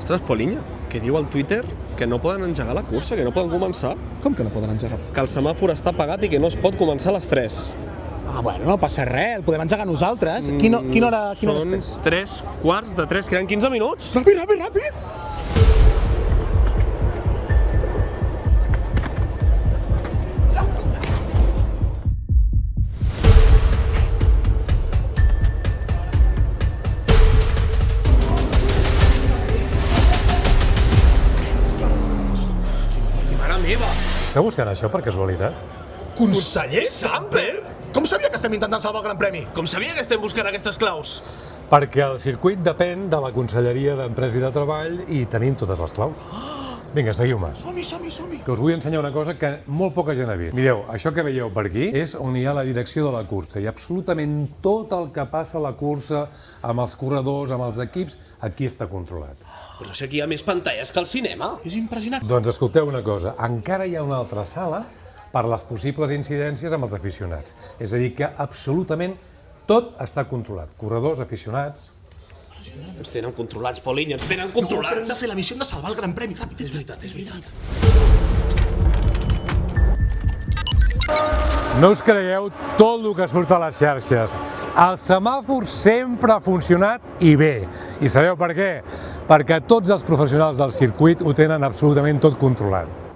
Ostres, Polinya, que diu al Twitter que no poden engegar la cursa, que no poden començar, Com que no poden engegar? que el semàfor està apagat i que no es pot començar a les 3. Ah, bueno, no passa res, el podem engegar nosaltres. Quina hora Són és? 3:15, queden 15 minuts. Ràpid, ràpid, ràpid! Mare meva! Esteu buscant això per casualitat? Conseller Samper? Com sabia que estem intentant salvar el Gran Premi? Com sabia que estem buscant aquestes claus? Perquè el circuit depèn de la Conselleria d'Empresa i de Treball i tenim totes les claus. Vinga, seguiu-me. Som-hi, som-hi, som-hi. Que us vull ensenyar una cosa que molt poca gent ha vist. Mireu, això que veieu per aquí és on hi ha la direcció de la cursa i absolutament tot el que passa a la cursa, amb els corredors, amb els equips, aquí està controlat. Però si aquí hi ha més pantalles que al cinema. És impressionant. Doncs escolteu una cosa, encara hi ha una altra sala per les possibles incidències amb els aficionats. És a dir, que absolutament tot està controlat. Corredors, aficionats... Ens tenen controlats, Polinya, ens tenen No, però hem controlats. de fer la missió, hem de salvar el Gran Premi. Ràpid, és veritat, és veritat. No us creieu tot el que surt a les xarxes. El semàfor sempre ha funcionat i bé. I sabeu per què? Perquè tots els professionals del circuit ho tenen absolutament tot controlat.